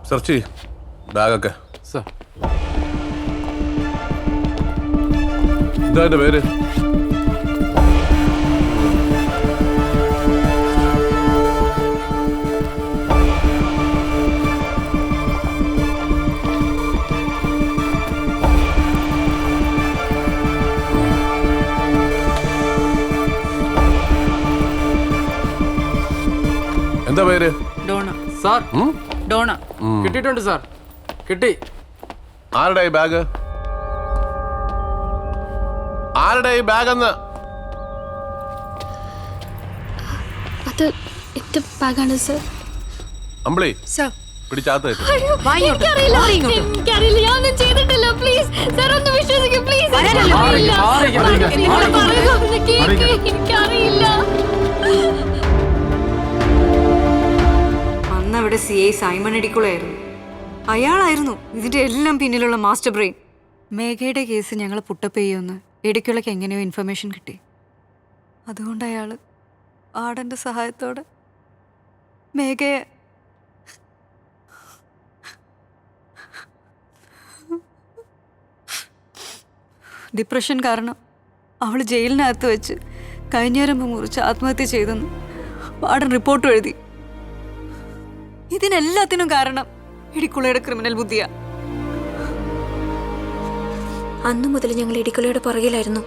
Search ചെയ്യ് ബാഗൊക്കെ. Sir. എന്താ എൻ്റെ പേര്? എന്താ പേര്? ഡോണ. സാർ ഡോണ. കിട്ടിയിട്ടുണ്ട് സാർ, കിട്ടി. ആരുടെ ഈ ബാഗ്? ആരുടെ ഈ ബാഗ് എന്ന്? അത് എന്റെ ബാഗാണ് സർ. അമ്പിളി സർ. പിടിച്ചാത്ത എനിക്കറിയില്ല, ഞാനൊന്നും ചെയ്തിട്ടില്ല. പ്ലീസ് സർ ഒന്ന് വിശ്വസിക്കൂ പ്ലീസ്. എനിക്കറിയില്ല. അന്ന് അവിടെ CI സൈമൺ ഇടിക്കുളായിരുന്നു. അയാളായിരുന്നു ഇതിന്റെ എല്ലാം പിന്നിലുള്ള മാസ്റ്റർ ബ്രെയിൻ. മേഘയുടെ കേസ് ഞങ്ങൾ പുട്ടപ്പ് ചെയ്യുമെന്ന് ഇടിക്കുളയ്ക്ക് എങ്ങനെയോ ഇൻഫർമേഷൻ കിട്ടി. അതുകൊണ്ട് അയാള് ആടന്റെ സഹായത്തോടെ മേഘയെ ഡിപ്രഷൻ കാരണം അവൾ ജയിലിനകത്ത് വെച്ച് കൈഞ്ഞേരമ്പ് മുറിച്ച് ആത്മഹത്യ ചെയ്തെന്ന് വാർഡൻ റിപ്പോർട്ട് എഴുതി. ഇതിനെല്ലാത്തിനും കാരണം ഇടിക്കുളയുടെ ക്രിമിനൽ ബുദ്ധിയാ. അന്നു മുതൽ ഞങ്ങൾ ഇടിക്കുളയുടെ പുറകിലായിരുന്നു.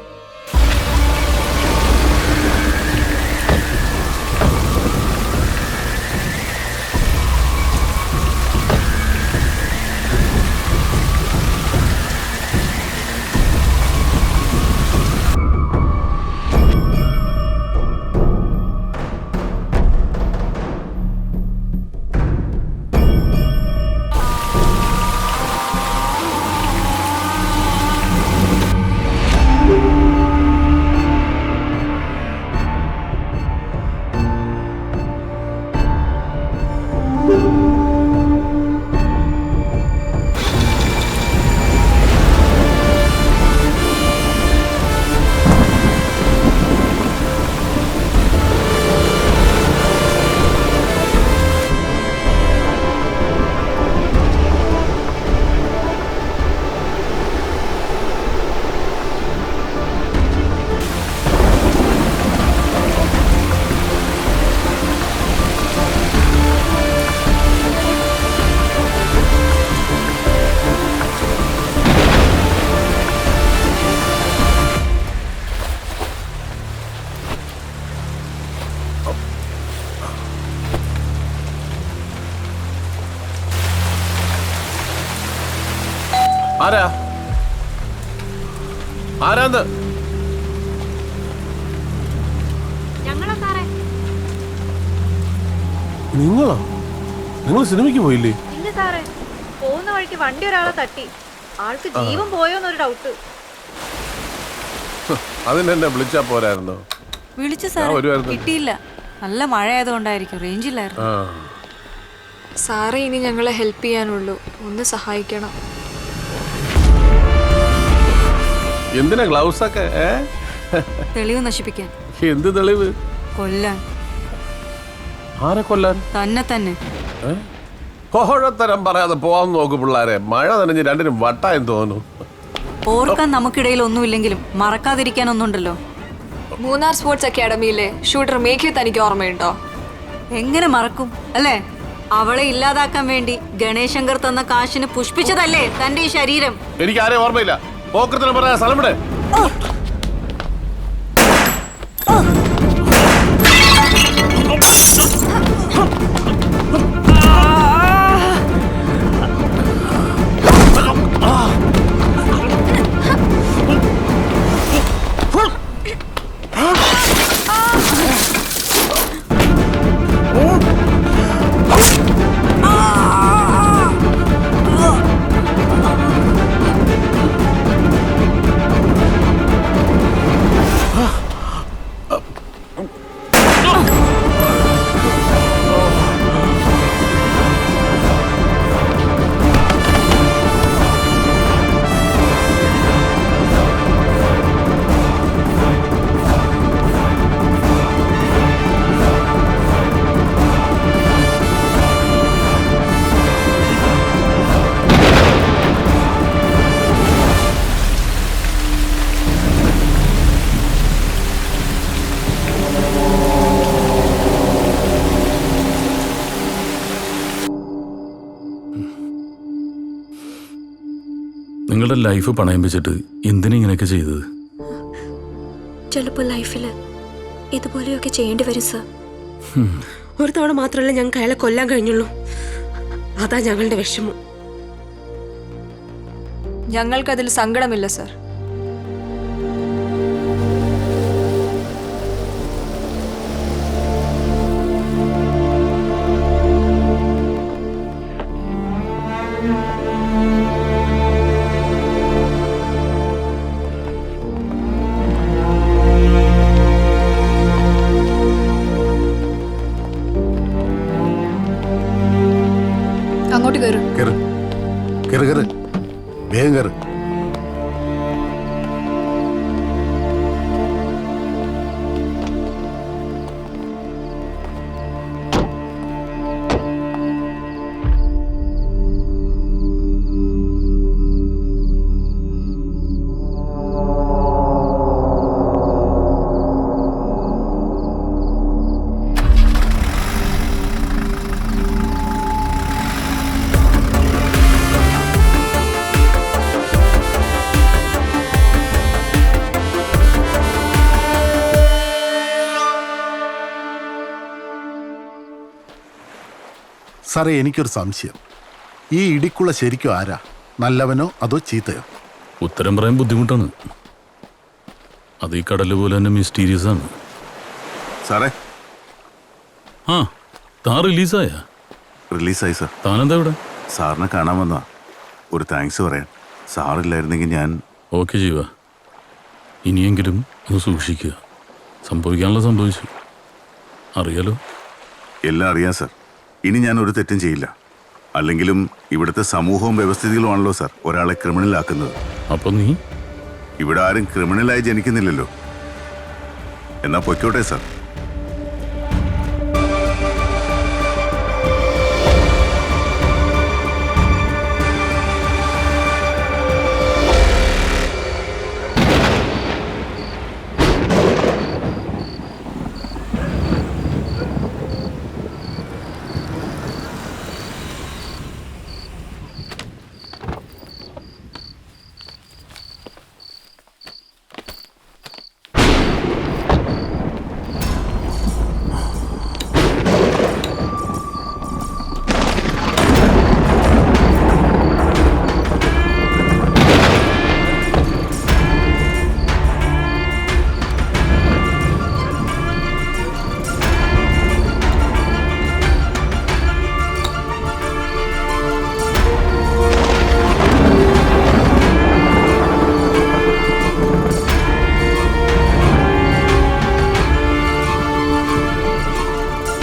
ആരാ? ആരാന്ന്? നിങ്ങളോ? നിങ്ങൾ സിനിമയ്ക്ക് പോയില്ലേ? ഇല്ല സാറേ, പോകുന്ന വഴിക്ക് വണ്ടി ഒരാളെ തട്ടി. ആൾക്ക് ജീവൻ പോയോന്നൊരു ഡൗട്ട്. അതിനെന്നെ വിളിച്ചാ പോരായിരുന്നോ? വിളിച്ചു സാർ, കിട്ടിയില്ല. നല്ല മഴ ആയതുകൊണ്ടായിരിക്കും, റേഞ്ചില്ലായിരുന്നു. സാറേ ഇനി ഞങ്ങളെ ഹെൽപ്പ് ചെയ്യാനുള്ളൂ, ഒന്ന് സഹായിക്കണം. എന്തിനാ ഗ്ലൗസ് ഒക്കെ? തെളിവ് നശിപ്പിക്കാൻ. എന്ത് തെളിവ്? കൊല്ലാൻ. ആരെ കൊല്ലാൻ? തന്നെ. കോഴത്തരം പറയാതെ പോവാൻ നോക്കു പിള്ളാരെ. മഴ നനഞ്ഞ് രണ്ടിനും വട്ടായെന്ന് തോന്നുന്നു. ഓർക്കാൻ നമുക്കിടയിൽ ഒന്നുമില്ലെങ്കിലും മറക്കാതിരിക്കാൻ ഒന്നുണ്ടല്ലോ. മൂന്നാർ സ്പോർട്സ് അക്കാഡമിയിലെ ഷൂട്ടർ മേഘയെ തനിക്ക് ഓർമ്മയുണ്ടോ? എങ്ങനെ മറക്കും അല്ലേ? അവളെ ഇല്ലാതാക്കാൻ വേണ്ടി ഗണേശങ്കർ തന്ന കാശിന് പുഷ്പിച്ചതല്ലേ തന്റെ ഈ ശരീരം? എനിക്ക് ആരെയും ഓർമ്മയില്ല. പോക്കത്തിന് പറയാ സ്ഥലം വിടെ. നിങ്ങളുടെ ലൈഫ് പണയം വെച്ചിട്ട് എന്തിനാ ഇങ്ങനെയൊക്കെ ചെയ്തത്? ചിലപ്പോൾ ലൈഫിൽ ഇതുപോലെയൊക്കെ ചെയ്യേണ്ടി വരും സർ. ഒരു തവണ മാത്രമല്ല ഞങ്ങൾക്ക് അയാളെ കൊല്ലാൻ കഴിഞ്ഞുള്ളൂ. അതാ ഞങ്ങളുടെ വിഷമം. ഞങ്ങൾക്കതിൽ സങ്കടമില്ല സർ. അങ്ങോട്ട് കയറും. കേറ് കേറ് കേറ്, വേഗം കേറ്. സാറേ, എനിക്കൊരു സംശയം. ഈ ഇടിക്കുള്ള ശരിക്കും ആരാ? നല്ലവനോ അതോ ചീത്തയോ? ഉത്തരം പറയാൻ ബുദ്ധിമുട്ടാണ്. അത് ഈ കടല് പോലെ തന്നെ മിസ്റ്റീരിയസ് ആണ്. സാറേ, ആ, താൻ റിലീസായ? റിലീസായി സാർ. താനെന്താ ഇവിടെ? സാറിനെ കാണാൻ വന്നാ. ഒരു താങ്ക്സ് പറയാൻ. സാറില്ലായിരുന്നെങ്കിൽ ഞാൻ... ഓക്കെ ജീവ, ഇനിയെങ്കിലും ഒന്ന് സൂക്ഷിക്കുക. സംഭവിക്കാനുള്ള സംഭവിച്ചു, അറിയാലോ. എല്ലാം അറിയാം സാർ. ഇനി ഞാൻ ഒരു തെറ്റും ചെയ്യില്ല. അല്ലെങ്കിലും ഇവിടുത്തെ സമൂഹവും വ്യവസ്ഥിതികളുമാണല്ലോ സാർ ഒരാളെ ക്രിമിനലാക്കുന്നത്. അപ്പൊ നീ ഇവിടെ ആരും ക്രിമിനലായി ജനിക്കുന്നില്ലല്ലോ. എന്നാ പൊയ്ക്കോട്ടെ സാർ.